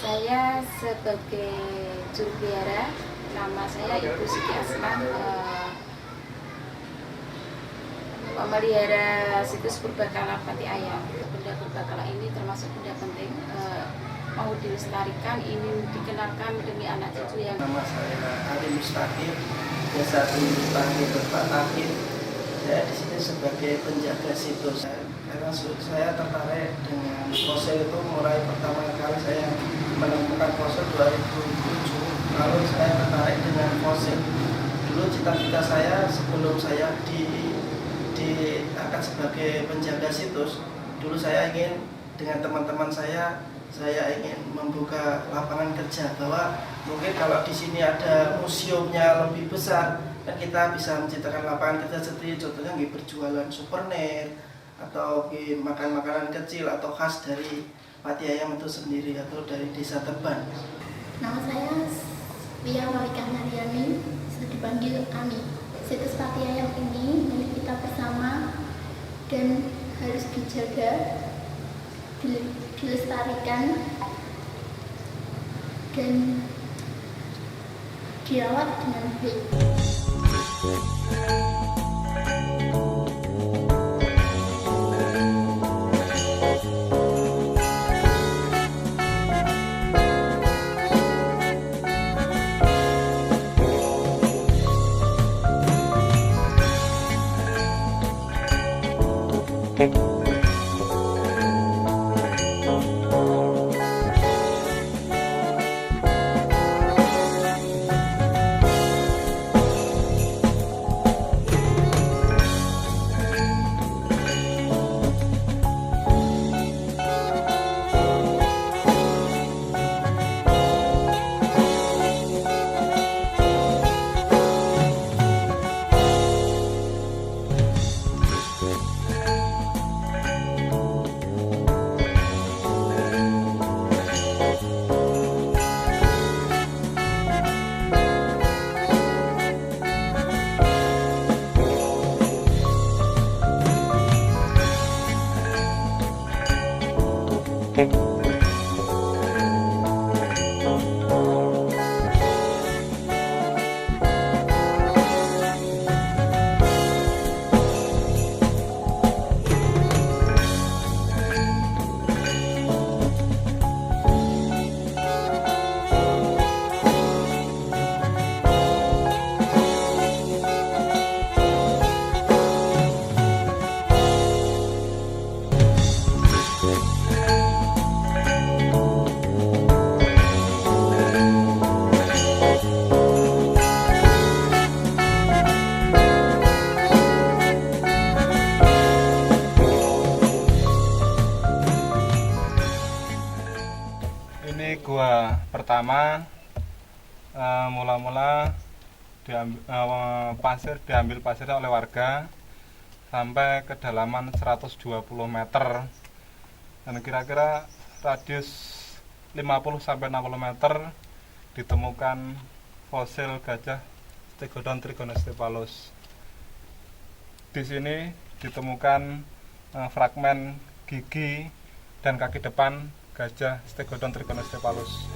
Saya sebagai juru pelihara, nama saya Ibu Siti Asman, memelihara situs purbakala Pati Ayam. Benda purbakala ini termasuk benda penting, mau dilestarikan, ini dikenalkan demi anak cucu yang... Nama saya Ali Mustaqim, biasa dipanggil Bapak Tahir. Saya di sini sebagai penjaga situs. Karena saya tertarik dengan fosil itu mulai pertama kali saya menemukan fosil 2007. Lalu saya tertarik dengan fosil. Dulu cita-cita saya sebelum saya diangkat sebagai penjaga situs, dulu saya ingin dengan teman-teman saya ingin membuka lapangan kerja, bahwa mungkin kalau di sini ada museumnya lebih besar, dan kita bisa menciptakan lapangan kerja seperti contohnya berjualan souvenir atau makan makanan kecil atau khas dari Pati Ayam itu sendiri atau dari desa Teban. Nama saya Lia Malika Mariani, bisa dipanggil Ami. Situs Pati Ayam ini milik kita bersama dan harus dijaga, dilestarikan dan dirawat dengan baik. Ini gua pertama, mula-mula diambil pasirnya oleh warga sampai kedalaman 120 meter, dan kira-kira radius 50-60 meter ditemukan fosil gajah Stegodon trigonocephalus. Di sini ditemukan fragmen gigi dan kaki depan gajah Stegodon trigonocephalus.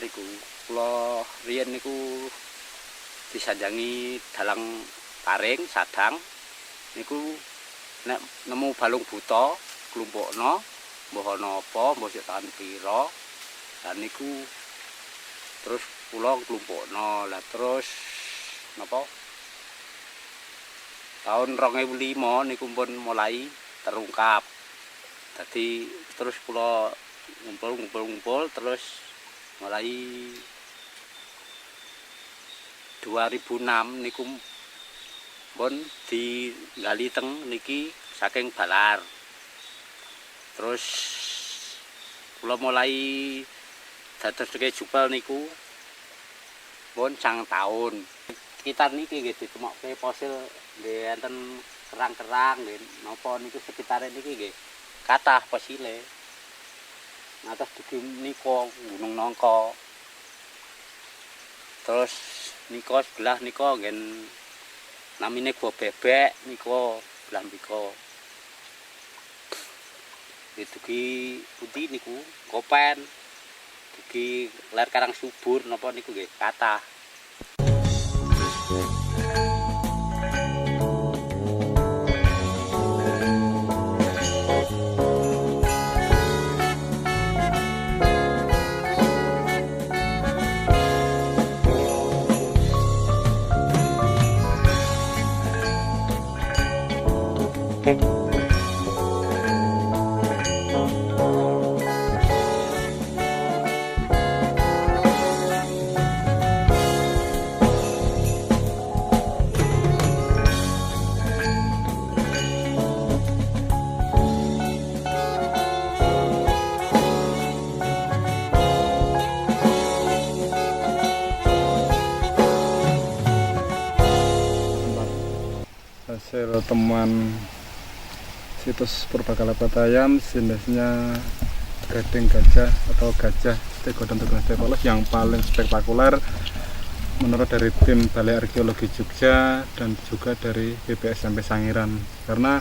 niku. Kula riyen niku disanjangi dalang taring sadang niku nek nemu balung buta klumpukno mbah ana apa mbah sik tahan pira lan niku terus kula klumpukno lah terus napa tahun 2005 niku pun mulai terungkap. Dadi terus kula ngumpul terus mulai 2006 niku pun digali teng niki saking Balar. Terus kula mulai dados jupal niku pun sang tahun. Sekitar niki nggih ditemokke fosil nggih enten kerang-kerang nggih napa niku sekitare niki nggih kathah fosile. Ngatos dugi nika Gunung Nangka. Terus nika sebelah nika ngen namine Gua Bebek nika sebelah mriko. Dugi pundi niku Kopen. Dugi Ler Karang Subur napa niku nggih kathah. Hasil temuan situs Purbakala Patayan jenisnya gading gajah atau gajah Stegodon Stegosaurus yang paling spektakuler menurut dari tim Balai Arkeologi Jogja dan juga dari BPSMP Sangiran, karena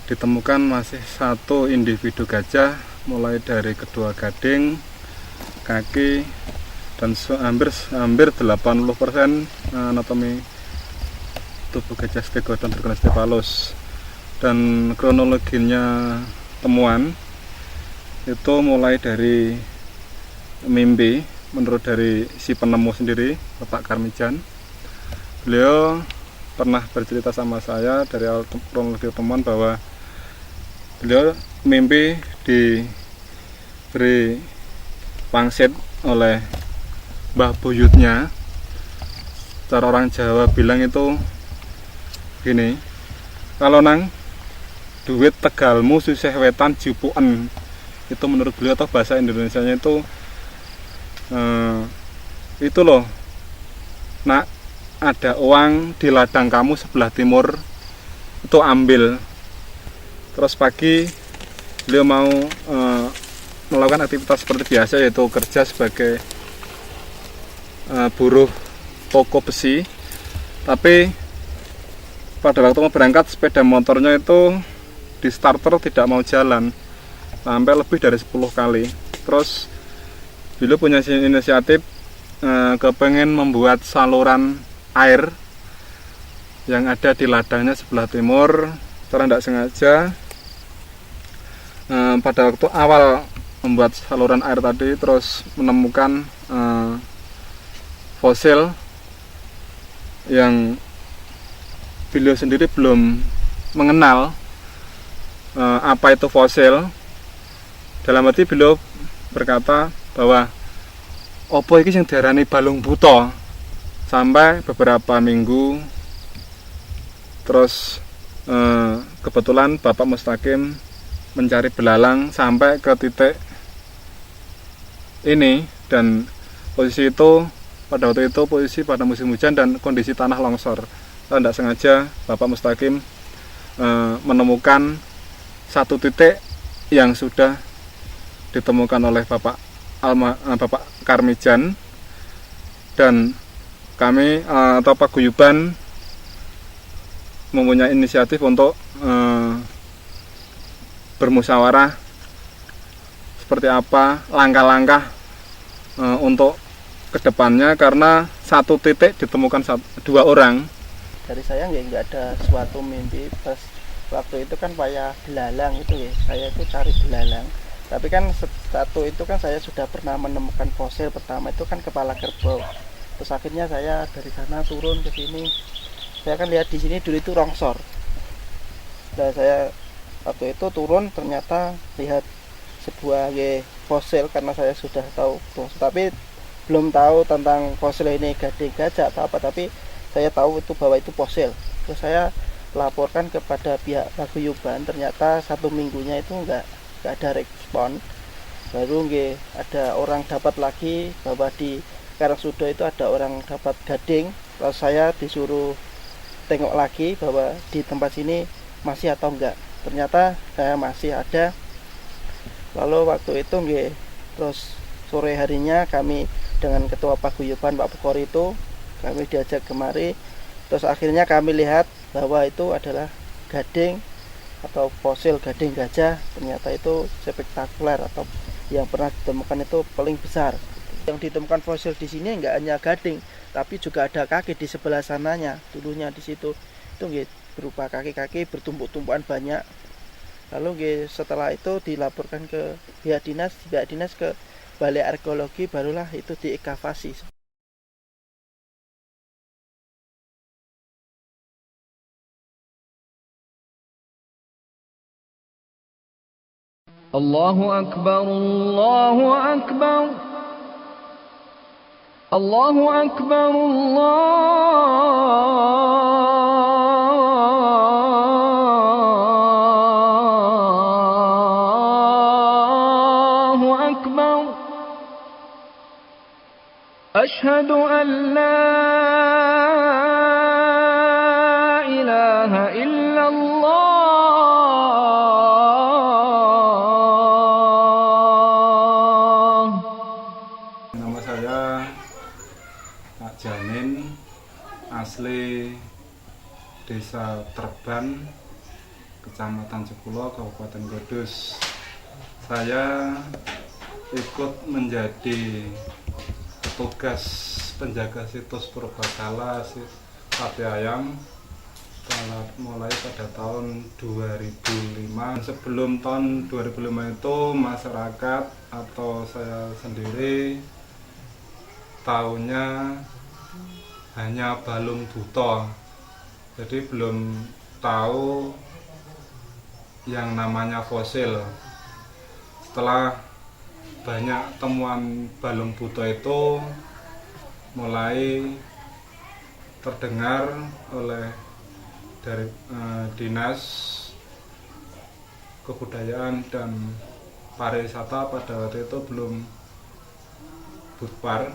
ditemukan masih satu individu gajah mulai dari kedua gading, kaki, dan hampir 80% anatomi tubuh gajah Stegodon Stegosaurus. Dan kronologinya temuan itu mulai dari mimpi menurut dari si penemu sendiri, Bapak Karmijan. Beliau pernah bercerita sama saya dari kronologi temuan bahwa beliau mimpi diberi pangsit oleh mbah buyutnya. Cara orang Jawa bilang itu gini, kalau nang duit tegalmu susah wetan jupuan, itu menurut beliau atau bahasa Indonesianya itu loh, nak ada uang di ladang kamu sebelah timur itu ambil. Terus pagi beliau mau melakukan aktivitas seperti biasa, yaitu kerja sebagai buruh toko besi. Tapi pada waktu mau berangkat sepeda motornya itu di starter tidak mau jalan sampai lebih dari 10 kali. Terus beliau punya inisiatif kepengen membuat saluran air yang ada di ladangnya sebelah timur. Secara tidak sengaja pada waktu awal membuat saluran air tadi terus menemukan fosil yang beliau sendiri belum mengenal apa itu fosil. Dalam arti beliau berkata bahwa opo iki sing diarani balung buta. Sampai beberapa minggu terus kebetulan Bapak Mustaqim mencari belalang sampai ke titik ini, dan posisi itu pada waktu itu posisi pada musim hujan dan kondisi tanah longsor. Tidak sengaja Bapak Mustaqim menemukan satu titik yang sudah ditemukan oleh Bapak Karmijan, dan kami atau paguyuban mempunyai inisiatif untuk bermusyawarah seperti apa langkah-langkah untuk kedepannya, karena satu titik ditemukan 2 orang. Dari saya nggak ada suatu mimpi. Pas waktu itu kan payah belalang itu ya, saya itu cari belalang. Tapi kan satu itu kan saya sudah pernah menemukan fosil pertama itu kan kepala kerbau. Terus akhirnya saya dari sana turun ke sini. Saya kan lihat di sini dulu itu rongsor. Dan saya waktu itu turun ternyata lihat sebuah fosil karena saya sudah tahu, tapi belum tahu tentang fosil ini gading gajah atau apa, tapi saya tahu itu bahwa itu fosil. Terus saya laporkan kepada pihak paguyuban, ternyata 1 minggunya itu nggak ada respon. Baru ada orang dapat lagi bahwa di Karangsudo itu ada orang dapat gading. Lalu saya disuruh tengok lagi bahwa di tempat sini masih atau enggak. Ternyata saya masih ada. Lalu waktu itu terus sore harinya kami dengan ketua paguyuban Pak Pukori itu kami diajak kemari. Terus akhirnya kami lihat bahwa itu adalah gading atau fosil gading gajah. Ternyata itu spektakuler, atau yang pernah ditemukan itu paling besar. Yang ditemukan fosil di sini enggak hanya gading, tapi juga ada kaki di sebelah sananya. Dulunya di situ itu berupa kaki-kaki bertumpuk-tumpukan banyak. Lalu setelah itu dilaporkan ke pihak dinas ke Balai Arkeologi, barulah itu diekavasi. Allahu Akbar, Allahu Akbar, Allahu Akbar, Allahu Akbar. Ashhadu an la ilaha illallah. Nama saya Pak Jamin, asli Desa Terban, Kecamatan Jekulo, Kabupaten Kudus. Saya ikut menjadi petugas penjaga situs Purbakala Pati Ayam mulai pada tahun 2005. Sebelum tahun 2005 itu masyarakat atau saya sendiri tahunya hanya balung buto, jadi belum tahu yang namanya fosil. Setelah banyak temuan balung buto itu mulai terdengar oleh dari Dinas Kebudayaan dan Pariwisata. Pada waktu itu belum Budpar,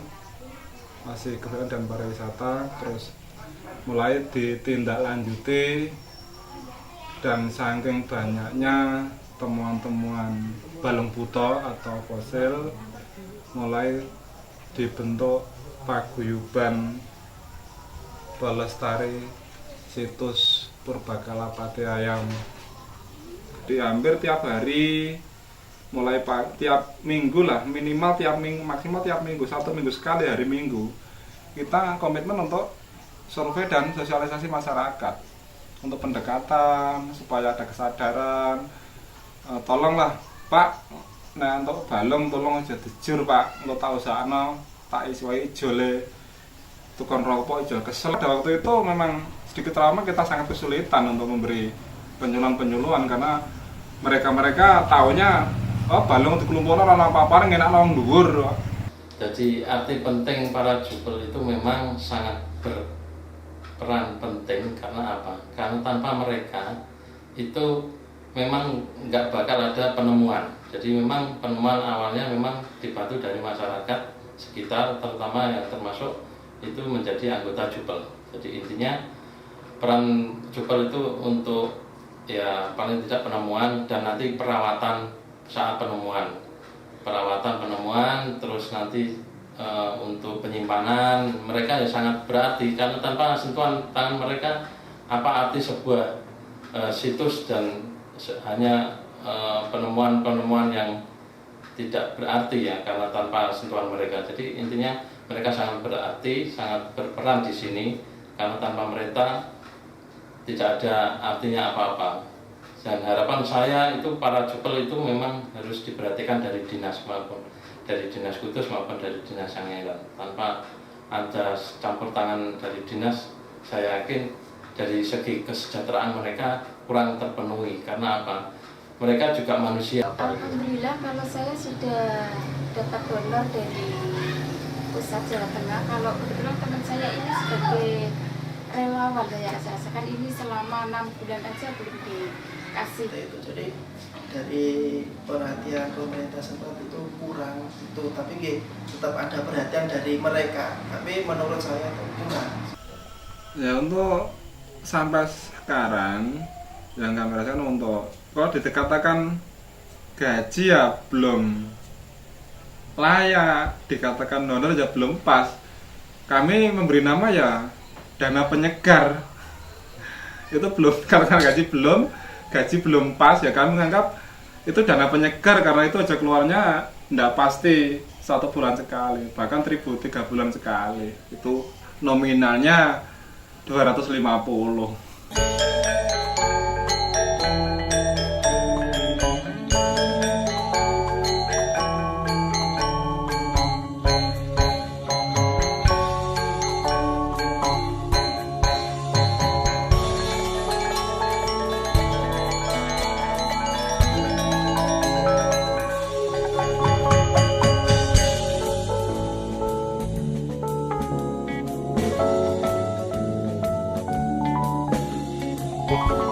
masih Kebudayaan dan Pariwisata. Terus mulai ditindaklanjuti, dan saking banyaknya temuan-temuan balung buto atau fosil, mulai dibentuk paguyuban pelestari situs Purbakala Pati Ayam. Di hampir tiap hari, mulai tiap minggu lah, minimal tiap minggu, maksimal tiap minggu, 1 minggu sekali hari Minggu, kita komitmen untuk survei dan sosialisasi masyarakat untuk pendekatan supaya ada kesadaran. Tolonglah Pak, nah untuk balung tolong aja dijur Pak, untuk tahu sana tak iswai jole tukang rokok ijol kesel. Pada waktu itu memang sedikit lama kita sangat kesulitan untuk memberi penyuluhan karena mereka taunya balung di kelumpulan orang apa-apa enak orang dhuwur. Jadi arti penting para jubel itu memang sangat berperan penting. Karena apa? Karena tanpa mereka itu memang nggak bakal ada penemuan. Jadi memang penemuan awalnya memang dibantu dari masyarakat sekitar, terutama yang termasuk itu menjadi anggota jubel. Jadi intinya peran jubel itu untuk ya paling tidak penemuan dan nanti perawatan saat penemuan, terus nanti untuk penyimpanan mereka ya sangat berarti, karena tanpa sentuhan tangan mereka apa arti sebuah situs dan hanya penemuan yang tidak berarti ya karena tanpa sentuhan mereka. Jadi intinya mereka sangat berarti, sangat berperan di sini karena tanpa mereka tidak ada artinya apa-apa. Dan harapan saya itu para jupel itu memang harus diperhatikan dari dinas maupun dari dinas Kudus maupun dari dinas Sangiran. Tanpa ada campur tangan dari dinas, saya yakin dari segi kesejahteraan mereka kurang terpenuhi. Karena apa? Mereka juga manusia. Alhamdulillah kalau saya sudah dapat donor dari pusat Jawa Tengah. Kalau kebetulan teman saya ini sebagai relawan, saya rasakan ini selama 6 bulan aja belum dikasih. Itu jadi dari perhatian pemerintah setempat itu kurang itu, tapi tetap ada perhatian dari mereka, tapi menurut saya itu kurang. Ya untuk sampai sekarang yang kami rasakan untuk kalau dikatakan gaji ya belum layak, dikatakan donor ya belum pas. Kami memberi nama ya dana penyegar. Itu belum, karena gaji belum pas ya kami menganggap itu dana penyegar karena itu aja keluarnya tidak pasti 1 bulan sekali, bahkan 3 bulan sekali. Itu nominalnya 250. Thank you.